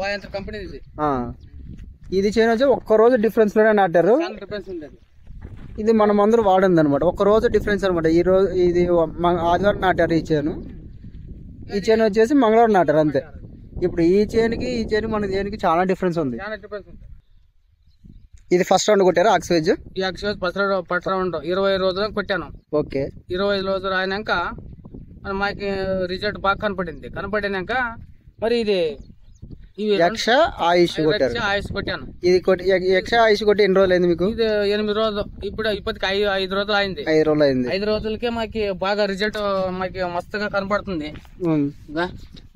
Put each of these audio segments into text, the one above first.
వాయంత్ర company ఇది. ఇది చేను వచ్చి ఒక్క రోజు డిఫరెన్స్ లోనే నాటారు. ఇది మనం అందరూ వాడింది అనమాట. ఒక్క రోజు డిఫరెన్స్ అనమాట. ఈ రోజు ఇది ఆదివారం నాటారు ఈ చేను వచ్చేసి మంగళవారం నాటారు అంతే. ఇప్పుడు ఈ చేనుకి మన చేనుకి చాలా డిఫరెన్స్ ఉంది. ఇది ఫస్ట్ రౌండ్ కొట్టారు ఆక్సివేజ్. ఈ ఆక్సివేజ్ ఫస్ట్ రౌండ్ 20 రోజులు కొట్టాను. ఓకే, 20 రోజులు అయినాక మాకు రిజల్ట్ బాగా కనపడినాక మరి ఇది యక్ష ఆయుష్ కొట్టారు. కొట్టాను. ఇది యక్ష ఆయుష్ కొట్టి ఎన్ని రోజులు అయింది మీకు? ఇది 8 రోజులు. ఇప్పుడు ఇప్పటికి 5 రోజులు అయింది. 5 రోజులు అయింది. 5 రోజులకే మాకు బాగా రిజల్ట్ మాకు మస్తుగా కనపడుతుంది.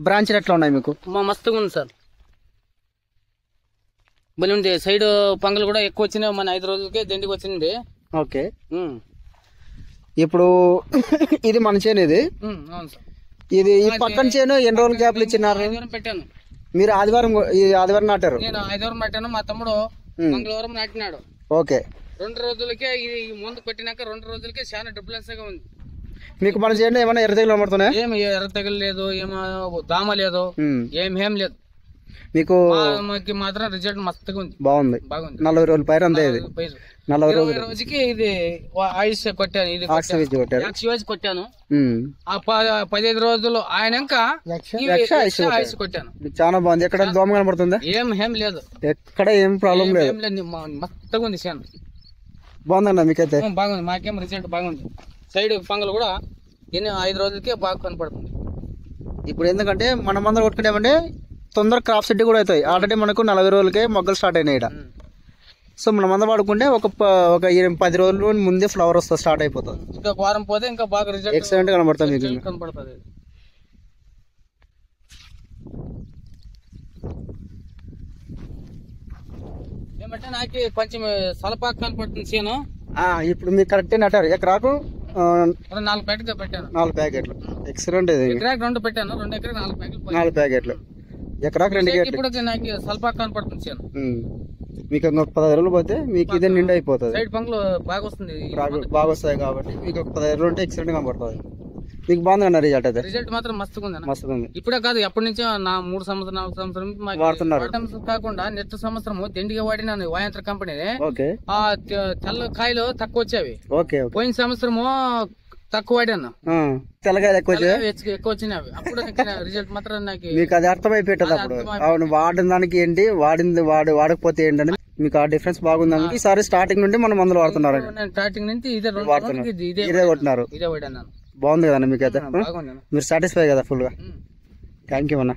బ్రాంచ్లు ఎట్లా ఉన్నాయి మీకు? మస్తుగా ఉంది సార్. మళ్ళీ ఉంది సైడ్ పంగలు కూడా ఎక్కువ వచ్చినాయి. మన 5 రోజులకే దండికి వచ్చింది. ఓకే, ఇప్పుడు ఇది మన చేను. ఇది అవును సార్. ఇది ఈ పక్కన చేను ఎన్ని రోజులు గ్యాప్లు ఇచ్చినారు? పెట్టాను. మీరు ఆదివారం నాటారు? నేను ఆదివారం నాటాను. మా తమ్ముడు మంగళవారం నాటినాడు. ఓకే, 2 రోజులకే ఇది ముందు కొట్టినాక 2 రోజులకే చాలా డిఫరెన్స్ గా ఉంది. మీకు మన చేను ఏమైనా ఎర్ర తెగులు కనబడుతున్నాయా? ఏమి ఎర్ర తెగులు లేదు, ఏమో దామ లేదు, ఏం లేదు. మీకు మాత్రం రిజల్ట్ మస్తుగా ఉంది. బాగుంది. 40 రోజుల పైన అంతే. ఇది 40 రోజుకి ఇది ఆయుష్ కొట్టాను. ఇది ఆక్సివేజ్ కొట్టాను. ఆ 15 రోజులు ఆయనక ఆయుష్ కొట్టాను. చాలా బాగుంది. ఎక్కడ దోమ కనబడుతుందా? ఏం లేదు, ఎక్కడ ఏం ప్రాబ్లం లేదు. మస్తుగా ఉంది చేను. బాగుందన్న మీకైతే? బాగుంది. మాకేం రిజల్ట్ బాగుంది. సైడ్ పంగలు కూడా 5 రోజులకే బాగా కనపడుతుంది. ఇప్పుడు ఎందుకంటే మనం అందరం కొట్టుకునేమంటే తొందర క్రాప్ సెట్ కూడా అవుతాయి. ఆల్రెడీ మనకు 40 రోజులకే మొగ్గలు స్టార్ట్ అయినాయి ఇక్కడ. సో మనం అందరం వాడుకుంటే ఒక 10 రోజుల ముందే ఫ్లవర్ వస్తుంది, స్టార్ట్ అయిపోతుంది. ఇంకా వారం పోతే ఇంకా బాగా రిజల్ట్ ఎక్సలెంట్ కనబడుతుంది. కనపడుతుంది. ఏమంటే నాకు కొంచెం సలపాకు కనపడుతుంది చేను. ఇప్పుడు మీరు కరెక్ట్ నటారు. ఎకరాకు 4 ప్యాకెట్లు పెట్టాను. 4 ప్యాకెట్లు. ఎక్సలెంట్. ఎకరాకు 2 పెట్టాను. 2 ఎకరాకు 4 ప్యాకెట్లు. 4 ప్యాకెట్లు. ఎకరాకు 2 ప్యాకెట్లు. ఇప్పుడు నాకు సల్పాకు కనపడుతుంది చేను. మీకు ఇంకొక 10 రోజులు పోతే మీకు ఇదే నిండి అయిపోతుంది. సైడ్ పంక్లు బాగా వస్తుంది, బాగా వస్తాయి కాబట్టి మీకు ఒక 10 రోజులు ఉంటే ఎక్సలెంట్ కనపడుతుంది. మీకు బాగుంది అన్న రిజల్ట్ అయితే? రిజల్ట్ మాత్రం మస్తుగా ఉంది. మస్తుగా ఉంది. ఇప్పుడే కాదు, ఎప్పటి నుంచో నా 3 సంవత్సరం 4 సంవత్సరం వాడుతున్నారు. కాకుండా నెక్స్ట్ సంవత్సరం దండిగా వాడినాను వాయంత్ర కంపెనీ. ఓకే, ఆ తెల్ల కాయలు తక్కువ వచ్చేవి. ఓకే, పోయిన సంవత్సరము తక్కువ వాడాను. తెల్లకాయలు ఎక్కువ వచ్చినవి. అప్పుడు రిజల్ట్ మాత్రం నాకు మీకు అది అర్థమైపోయింది అప్పుడు. అవును, వాడిన దానికి ఏంటి, వాడకపోతే ఏంటని మీకు ఆ డిఫరెన్స్ బాగుంది. ఈసారి స్టార్టింగ్ నుండి మనం మందులు వాడుతున్నారు. స్టార్టింగ్ నుంచి ఇదే కొట్టినారు. ఇదే వాడాను. బాగుంది కదన్నా మీకైతే? మీరు సాటిస్ఫై కదా ఫుల్ గా? థ్యాంక్ యూ అన్న.